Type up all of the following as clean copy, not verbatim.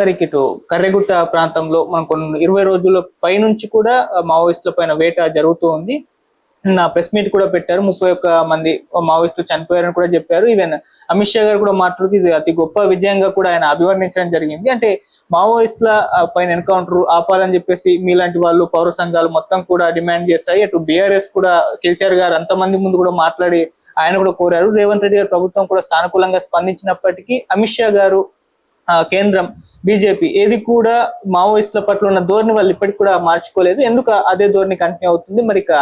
సరే ఇటు కర్రెగుట్ట ప్రాంతంలో మనం కొన్ని 20 రోజుల పైనుంచి కూడా మావోయిస్టుల పైన వేట జరుగుతూ ఉంది. నా ప్రెస్ మీట్ కూడా పెట్టారు. 31 మంది మావోయిస్టులు చనిపోయారని కూడా చెప్పారు. ఈవెన్ అమిత్ షా గారు కూడా మాట్లాడుతూ ఇది అతి గొప్ప విజయంగా కూడా ఆయన అభివర్ణించడం జరిగింది. అంటే మావోయిస్టుల పైన ఎన్కౌంటర్ ఆపాలని చెప్పేసి మీలాంటి వాళ్ళు, పౌర సంఘాలు మొత్తం కూడా డిమాండ్ చేస్తాయి. అటు బీఆర్ఎస్ కూడా కేసీఆర్ గారు అంతమంది ముందు కూడా మాట్లాడి ఆయన కూడా కోరారు. రేవంత్ రెడ్డి గారు ప్రభుత్వం కూడా సానుకూలంగా స్పందించినప్పటికీ అమిత్ షా గారు, కేంద్రం, బీజేపీ ఏది కూడా మావోయిస్టుల పట్ల ఉన్న ధోరణి వాళ్ళు ఇప్పటికి కూడా మార్చుకోలేదు. ఎందుకు అదే ధోరణి కంటిన్యూ అవుతుంది? మరి ఇక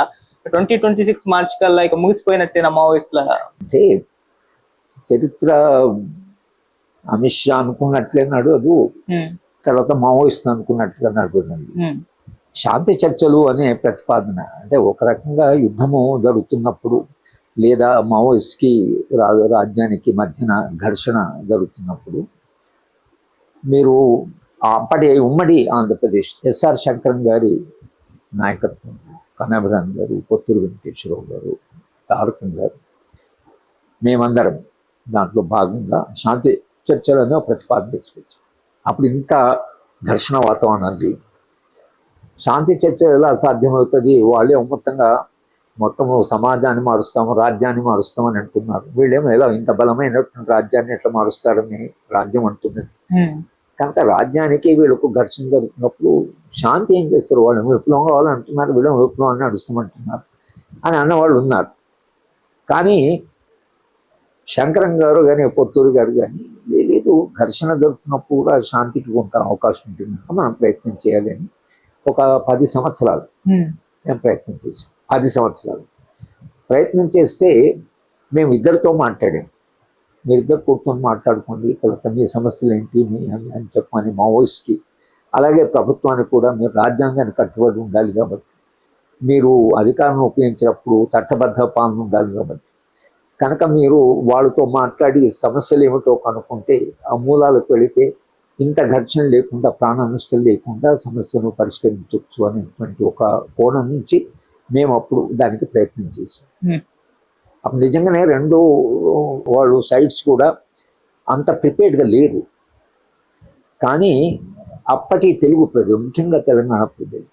2026 మార్చి కల్లా ఇక ముగిసిపోయినట్టేనా మావోయిస్టుల? అంటే చరిత్ర అమిత్ షా అనుకున్నట్లే నడవదు, తర్వాత మావోయిస్టులు అనుకున్నట్లుగా నడుపుతుంది. శాంతి చర్చలు అనే ప్రతిపాదన అంటే ఒక రకంగా యుద్ధము జరుగుతున్నప్పుడు లేదా మావోయిస్ట్కి రాజ్యానికి మధ్యన ఘర్షణ జరుగుతున్నప్పుడు మీరు అప్పటి ఉమ్మడి ఆంధ్రప్రదేశ్ ఎస్ఆర్ శంకరన్ గారి నాయకత్వం, కనబరాన్ గారు, పొత్తూరు వెంకటేశ్వరరావు గారు, తారకం గారు, మేమందరం దాంట్లో భాగంగా శాంతి చర్చలను ప్రతిపాదన తీసుకొచ్చాం. అప్పుడు ఇంత ఘర్షణ వాతావరణం లేదు. శాంతి చర్చ ఎలా సాధ్యమవుతుంది? వాళ్ళే మొత్తము సమాజాన్ని మారుస్తాము, రాజ్యాన్ని మారుస్తామని అంటున్నారు. వీళ్ళేమో ఎలా ఇంత బలమైనటువంటి రాజ్యాన్ని ఎట్లా మారుస్తారని రాజ్యం అంటున్నది. కనుక రాజ్యానికి వీళ్ళకు ఘర్షణ జరుగుతున్నప్పుడు శాంతి ఏం చేస్తారు? వాళ్ళు విప్లవం కావాలని అంటున్నారు, వీళ్ళం విప్లవాన్ని నడుస్తామంటున్నారు అని అన్నవాళ్ళు ఉన్నారు. కానీ శంకరం గారు కానీ పొత్తూరు గారు కానీ లేదు, ఘర్షణ జరుగుతున్నప్పుడు కూడా శాంతికి కొంత అవకాశం ఉంటుంది, మనం ప్రయత్నం చేయాలి అని ఒక 10 సంవత్సరాలు మేము ప్రయత్నం చేసాం. 10 సంవత్సరాలు ప్రయత్నం చేస్తే మేము ఇద్దరితో మాట్లాడాం. మీరిద్దరు కూర్చొని మాట్లాడుకోండి, తర్వాత మీ సమస్యలు ఏంటి అని చెప్పని మావోయిస్ట్కి, అలాగే ప్రభుత్వానికి కూడా మీరు రాజ్యాంగాన్ని కట్టుబడి ఉండాలి కాబట్టి, మీరు అధికారం ఉపయోగించినప్పుడు చట్టబద్ధ పాలన ఉండాలి కాబట్టి, కనుక మీరు వాళ్ళతో మాట్లాడి సమస్యలు ఏమిటో కనుక్కుంటే ఆ మూలాలకు వెళితే ఇంత ఘర్షణ లేకుండా, ప్రాణ నష్టం లేకుండా సమస్యను పరిష్కరించవచ్చు అనేటువంటి ఒక కోణం నుంచి మేము అప్పుడు దానికి ప్రయత్నం చేసాం. అప్పుడు నిజంగానే రెండు వాళ్ళు సైడ్స్ కూడా అంత ప్రిపేర్డ్గా లేరు. కానీ అప్పటి తెలుగు ప్రజలు, ముఖ్యంగా తెలంగాణ ప్రజలు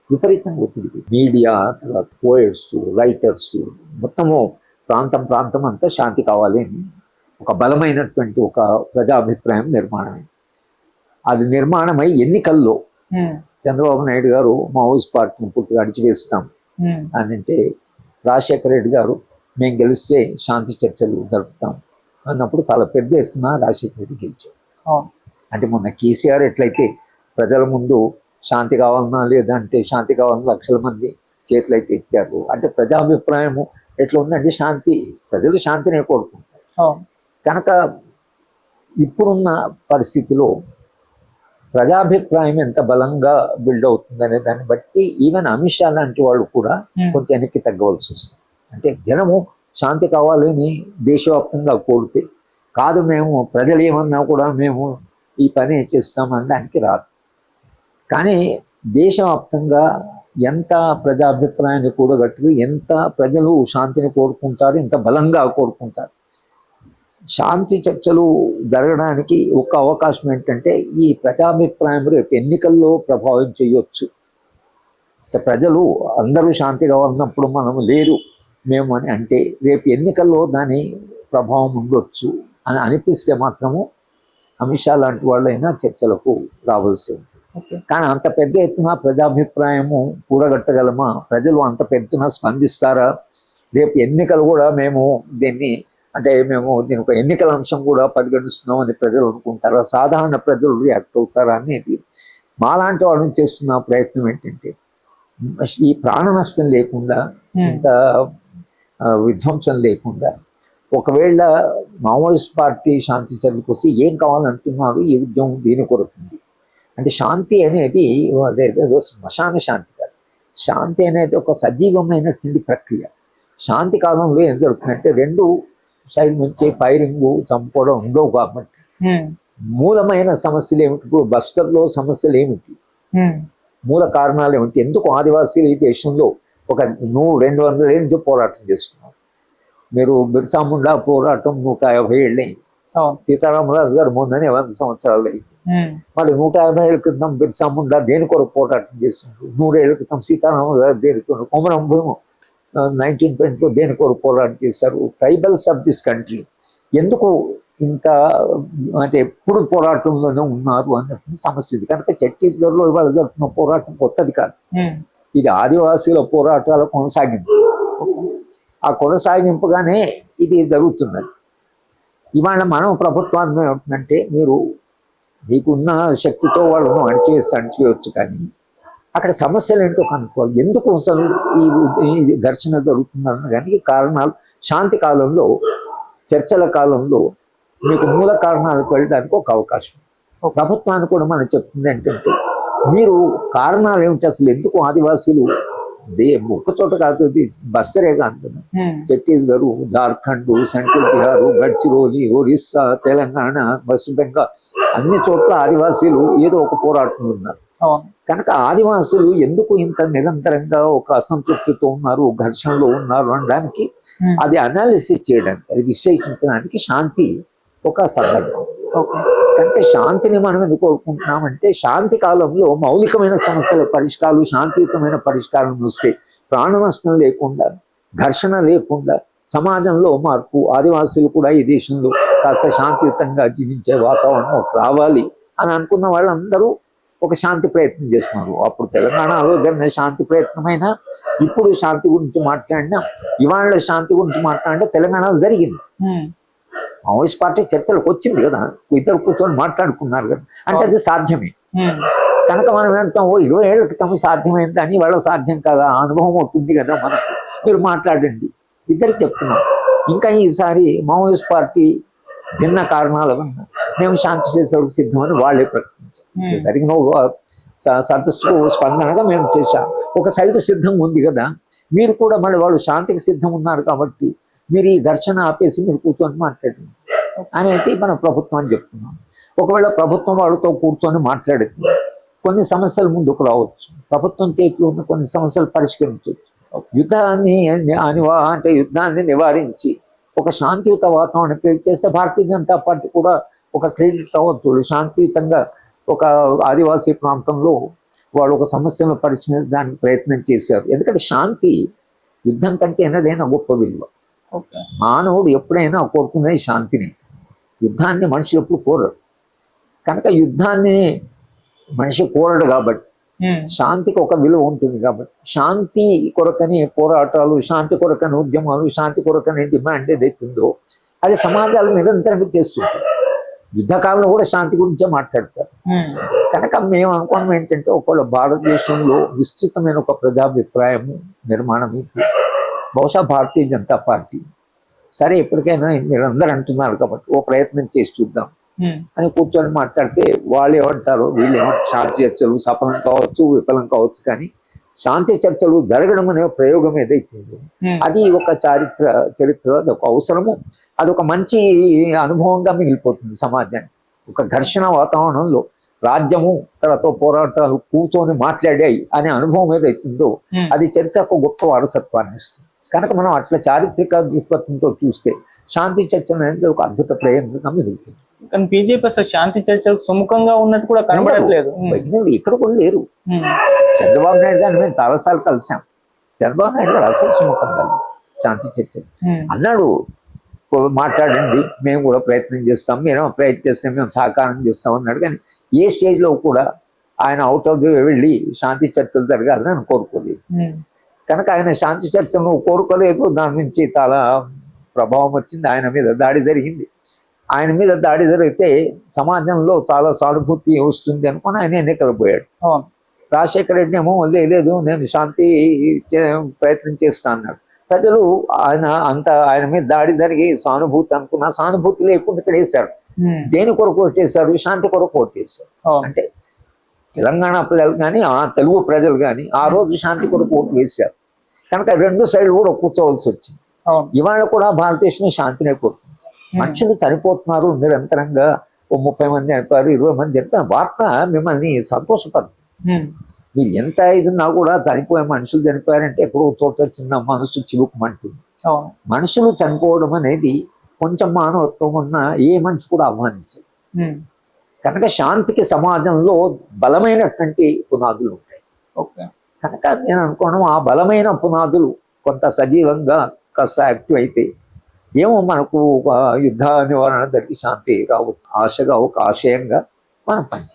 విపరీతంగా ఒత్తిడి, మీడియా, తర్వాత పోయట్స్, రైటర్స్, మొత్తము ప్రాంతం అంతా శాంతి కావాలి అని ఒక బలమైనటువంటి ఒక ప్రజాభిప్రాయం నిర్మాణమైంది. అది నిర్మాణమై ఎన్నికల్లో చంద్రబాబు నాయుడు గారు మావోయిస్ట్ పార్టీని పూర్తిగా అడిచివేస్తాం అని అంటే, రాజశేఖర రెడ్డి గారు మేము గెలిస్తే శాంతి చర్చలు జరుపుతాం అన్నప్పుడు చాలా పెద్ద ఎత్తున రాజశేఖర రెడ్డి గెలిచారు. అంటే మొన్న కేసీఆర్ ఎట్లయితే ప్రజల ముందు శాంతి కావాలన్నా లేదంటే శాంతి కావాలన్నా లక్షల మంది చేతులైతే ఎత్తారు, అంటే ప్రజాభిప్రాయము ఎట్లా ఉందంటే ప్రజలు శాంతినే కోరుకుంటారు. కనుక ఇప్పుడున్న పరిస్థితిలో ప్రజాభిప్రాయం ఎంత బలంగా బిల్డ్ అవుతుందనే దాన్ని బట్టి ఈవెన్ అమిత్ షా లాంటి వాళ్ళు కూడా కొంచెం వెనక్కి తగ్గవలసి వస్తుంది. అంటే జనము శాంతి కావాలని దేశవ్యాప్తంగా కోరితే కాదు, మేము ప్రజలు ఏమన్నా కూడా మేము ఈ పని చేస్తామని దానికి రాదు. కానీ దేశవ్యాప్తంగా ఎంత ప్రజాభిప్రాయాన్ని కూడగట్టు, ఎంత ప్రజలు శాంతిని కోరుకుంటారు, ఎంత బలంగా కోరుకుంటారు. శాంతి చర్చలు జరగడానికి ఒక అవకాశం ఏంటంటే ఈ ప్రజాభిప్రాయం రేపు ఎన్నికల్లో ప్రభావం చేయొచ్చు. ప్రజలు అందరూ శాంతి కావాలన్నప్పుడు మనము లేదు మేము అని అంటే రేపు ఎన్నికల్లో దాని ప్రభావం ఉండొచ్చు అని అనిపిస్తే మాత్రము అమిత్ షా లాంటి వాళ్ళైనా చర్చలకు రావాల్సి ఉంటుంది. కానీ అంత పెద్ద ఎత్తున ప్రజాభిప్రాయము కూడగట్టగలమా? ప్రజలు అంత పెద్దన స్పందిస్తారా? రేపు ఎన్నికలు కూడా మేము దీనికి ఒక ఎన్నికల అంశం కూడా పరిగణిస్తున్నాం అని ప్రజలు అనుకుంటారా? సాధారణ ప్రజలు రియాక్ట్ అవుతారా అనేది మాలాంటి వాళ్ళని చేస్తున్న ప్రయత్నం ఏంటంటే ఈ ప్రాణ నష్టం లేకుండా, ఇంత విధ్వంసం లేకుండా, ఒకవేళ మావోయిస్ట్ పార్టీ శాంతి చర్యలకు వస్తే ఏం కావాలంటున్నారు, ఈ ఉద్యమం దీని కొరకుంది అంటే శాంతి అనేది అదేదో శ్మశాన శాంతి కాదు. శాంతి అనేది ఒక సజీవమైనటువంటి ప్రక్రియ. శాంతి కాలంలో ఏం జరుగుతుందంటే రెండు సైడ్ నుంచి ఫైరింగ్, చంపుకోవడం ఉండవు కాబట్టి మూలమైన సమస్యలు ఏమిటి? ఇప్పుడు బస్తర్లో సమస్యలు ఏమిటి? మూల కారణాలు ఏమిటి? ఎందుకు ఆదివాసీలు ఈ దేశంలో ఒక 200 ఏళ్ళ నుంచి పోరాటం చేస్తున్నారు? మీరు బిర్సా ముండా పోరాటం 150 ఏళ్ళైంది. సీతారామరాజు గారు మొన్ననే 100 సంవత్సరాలు అయింది. మరి 150 ఏళ్ల క్రితం బిర్సా ముండా దేని కొరకు పోరాటం చేస్తుండ్రు, 100 ఏళ్ల క్రితం సీతారామ గారు దేని కొరకు, కొమరం భీము 1920 దేని కొరకు పోరాటం చేశారు. ట్రైబల్స్ ఆఫ్ దిస్ కంట్రీ ఎందుకు ఇంకా అంటే ఎప్పుడు పోరాటంలోనే ఉన్నారు అన్నటువంటి సమస్య ఇది. కనుక ఛత్తీస్గఢ్లో ఇవాళ జరుగుతున్న పోరాటం కొత్తది కాదు, ఇది ఆదివాసీల పోరాటాల కొనసాగింపు. ఆ కొనసాగింపుగానే ఇది జరుగుతున్నది. ఇవాళ మనం ప్రభుత్వాన్ని ఏమంటుందంటే, మీరు మీకున్న శక్తితో వాళ్ళను అణిచివేయవచ్చు, కానీ అక్కడ సమస్యలు ఏంటో కనుక్కోవాలి. ఎందుకు అసలు ఈ ఘర్షణ జరుగుతుందన్న దానికి కారణాలు శాంతి కాలంలో, చర్చల కాలంలో మీకు మూల కారణాలకు వెళ్ళడానికి ఒక అవకాశం ఉంది. ప్రభుత్వాన్ని కూడా మనం చెప్తుంది ఏంటంటే, మీరు కారణాలు ఏమిటి, అసలు ఎందుకు ఆదివాసీలు ఒక్క చోట కాదు, బస్తరే కాదు, ఛత్తీస్గఢ్, జార్ఖండ్, సెంట్రల్ బీహార్, గడ్చిరోలి, ఒరిస్సా, తెలంగాణ, పశ్చిమ బెంగాల్ అన్ని చోట్ల ఆదివాసీలు ఏదో ఒక పోరాటం ఉన్నారు. కనుక ఆదివాసులు ఎందుకు ఇంత నిరంతరంగా ఒక అసంతృప్తితో ఉన్నారు, ఘర్షణలో ఉన్నారు అనడానికి, అది అనాలిసిస్ చేయడానికి, అది విశ్లేషించడానికి శాంతి ఒక సందర్భం. కనుక శాంతిని మనం ఎందుకు కోరుకుంటున్నామంటే, శాంతి కాలంలో మౌలికమైన సమస్యల పరిష్కారాలు, శాంతియుతమైన పరిష్కారం వస్తే ప్రాణ నష్టం లేకుండా, ఘర్షణ లేకుండా సమాజంలో మార్పు, ఆదివాసులు కూడా ఈ దేశంలో కాస్త శాంతియుతంగా జీవించే వాతావరణం రావాలి అని అనుకున్న వాళ్ళందరూ ఒక శాంతి ప్రయత్నం చేస్తున్నారు. అప్పుడు తెలంగాణలో జరిగిన శాంతి ప్రయత్నమైనా, ఇప్పుడు శాంతి గురించి మాట్లాడినా, ఇవాళ శాంతి గురించి మాట్లాడినా తెలంగాణలో జరిగింది. మావోయిస్ట్ పార్టీ చర్చలకు వచ్చింది కదా, ఇద్దరు కూర్చొని మాట్లాడుకున్నారు కదా, అంటే అది సాధ్యమే. కనుక మనం ఏంటాం, 20 ఏళ్ల క్రితం సాధ్యమైంది అని వాళ్ళ సాధ్యం కదా, అనుభవం ఉంటుంది కదా మనకు, మీరు మాట్లాడండి, ఇద్దరికి చెప్తున్నాం. ఇంకా ఈసారి మావోయిస్ట్ పార్టీ భిన్న కారణాల వల్ల మేము శాంతి చేసేందుకు సిద్ధమని వాళ్ళే ప్రకటించారు. జరిగిన సదస్సుకు స్పందనగా మేము చేశాం. ఒక సైటు సిద్ధంగా ఉంది కదా, మీరు కూడా మళ్ళీ వాళ్ళు శాంతికి సిద్ధం ఉన్నారు కాబట్టి మీరు ఈ ఘర్షణ ఆపేసి మీరు కూర్చొని మాట్లాడండి అనేది మన ప్రభుత్వాన్ని చెప్తున్నాం. ఒకవేళ ప్రభుత్వం వాళ్ళతో కూర్చొని మాట్లాడితే కొన్ని సమస్యలు ముందుకు రావచ్చు, ప్రభుత్వం చేతిలో ఉన్న కొన్ని సమస్యలు పరిష్కరించవచ్చు. యుద్ధాన్ని నివారించి ఒక శాంతియుత వాతావరణం క్రియేట్ చేస్తే భారతీయ జనతా పార్టీ కూడా ఒక క్రెడిట్ అవ్వచ్చు. శాంతియుతంగా ఒక ఆదివాసీ ప్రాంతంలో వాళ్ళు ఒక సమస్యను పరిష్కరించడానికి ప్రయత్నం చేశారు. ఎందుకంటే శాంతి యుద్ధం కంటే ఎన్నడైనా గొప్ప విలువ. మానవుడు ఎప్పుడైనా కోరుకునేది శాంతిని, యుద్ధాన్ని మనిషి ఎప్పుడు కోరడు. కనుక యుద్ధాన్ని మనిషి కోరడు కాబట్టి శాంతికి ఒక విలువ ఉంటుంది. కాబట్టి శాంతి కొరకని పోరాటాలు, శాంతి కొరకని ఉద్యమాలు, శాంతి కొరకని డిమాండ్ ఏదైతుందో అది సమాజాలు నిరంతరంగా చేస్తుంటారు. యుద్ధకాలంలో కూడా శాంతి గురించే మాట్లాడతారు. కనుక మేము అనుకోవడం ఏంటంటే, ఒకవేళ భారతదేశంలో విస్తృతమైన ఒక ప్రజాభిప్రాయము నిర్మాణం ఇది. బహుశా భారతీయ జనతా పార్టీ సరే ఎప్పటికైనా మీరు అందరు అంటున్నారు కాబట్టి ఓ ప్రయత్నం చేసి చూద్దాం అని కూర్చొని మాట్లాడితే, వాళ్ళు ఏమంటారు, వీళ్ళు ఏమంటారు, శాంతి చర్చలు సఫలం కావచ్చు, విఫలం కావచ్చు, కానీ శాంతి చర్చలు జరగడం అనే ప్రయోగం ఏదైతుందో అది ఒక చరిత్ర అదొక అవసరము, అదొక మంచి అనుభవంగా మిగిలిపోతుంది సమాజానికి. ఒక ఘర్షణ వాతావరణంలో రాజ్యము తర్వాత పోరాటాలు కూర్చొని మాట్లాడాయి అనే అనుభవం ఏదైతుందో అది చరిత్రకు గొప్ప వారసత్వాన్ని ఇస్తుంది. కనుక మనం అట్లా చారిత్రక దృక్పథంతో చూస్తే శాంతి చర్చ అనేది ఒక అద్భుత ప్రయోగంగా మిగులుతుంది. కానీ బీజేపీ అసలు శాంతి చర్చలు సుముఖంగా ఉన్నట్టు కూడా కనబడట్లేదు. ఇక్కడ కూడా లేరు. చంద్రబాబు నాయుడు గారిని మేము చాలాసార్లు కలిసాం. చంద్రబాబు నాయుడు గారు అసలు సుముఖంగా శాంతి చర్చలు అన్నాడు, మాట్లాడండి, మేము కూడా ప్రయత్నం చేస్తాం, మీరేమో ప్రయత్నం చేస్తే మేము సహకారం చేస్తాం అన్నాడు. కానీ ఏ స్టేజ్లో కూడా ఆయన అవుట్ ఆఫ్ ది వెళ్ళి శాంతి చర్చలు జరగాలని ఆయన కోరుకోలేదు. కనుక ఆయన శాంతి చర్చలను కోరుకోలేదు. దాని నుంచి చాలా ప్రభావం వచ్చింది, ఆయన మీద దాడి జరిగింది. ఆయన మీద దాడి జరిగితే సమాజంలో చాలా సానుభూతి వస్తుంది అనుకుని ఆయన ఎన్నికలు పోయాడు. రాజశేఖర రెడ్డి ఏమో లేదు నేను శాంతి ప్రయత్నం చేస్తా అన్నాడు. ప్రజలు ఆయన మీద దాడి జరిగి సానుభూతి అనుకున్న సానుభూతి లేకుండా ఇక్కడ వేశారు. దేని కొరకు ఓటేశారు? శాంతి కొరకు ఓటేశారు. అంటే తెలంగాణ ప్రజలు కానీ తెలుగు ప్రజలు కానీ ఆ రోజు శాంతి కొరకు ఓటు వేశారు. కనుక రెండు సైడ్లు కూడా కూర్చోవలసి వచ్చింది. ఇవాళ కూడా భారతదేశంలో శాంతినే కోరుకుంటారు. మనుషులు చనిపోతున్నారు నిరంతరంగా, 30 మంది చనిపోయారు, 20 మంది చనిపోయారు, వార్త మిమ్మల్ని సంతోషపడుతుంది. మీరు ఎంత ఇదిన్నా కూడా చనిపోయే మనుషులు చనిపోయారంటే ఎక్కడో తోట చిన్న మనసు చివుకుమంటుంది. మనుషులు చనిపోవడం అనేది కొంచెం మానవత్వం ఉన్న ఏ మనిషి కూడా ఆహ్వానించదు. కనుక శాంతికి సమాజంలో బలమైనటువంటి పునాదులు ఉంటాయి. ఓకే. కనుక నేను అనుకోవడం ఆ బలమైన పునాదులు కొంత సజీవంగా కాస్త యాక్టివ్ అయితే ఏమో మనకు యుద్ధ నివారణ జరిగి శాంతి రావచ్చు. ఆశగా ఒక ఆశయంగా మనం పనిచేయాలి.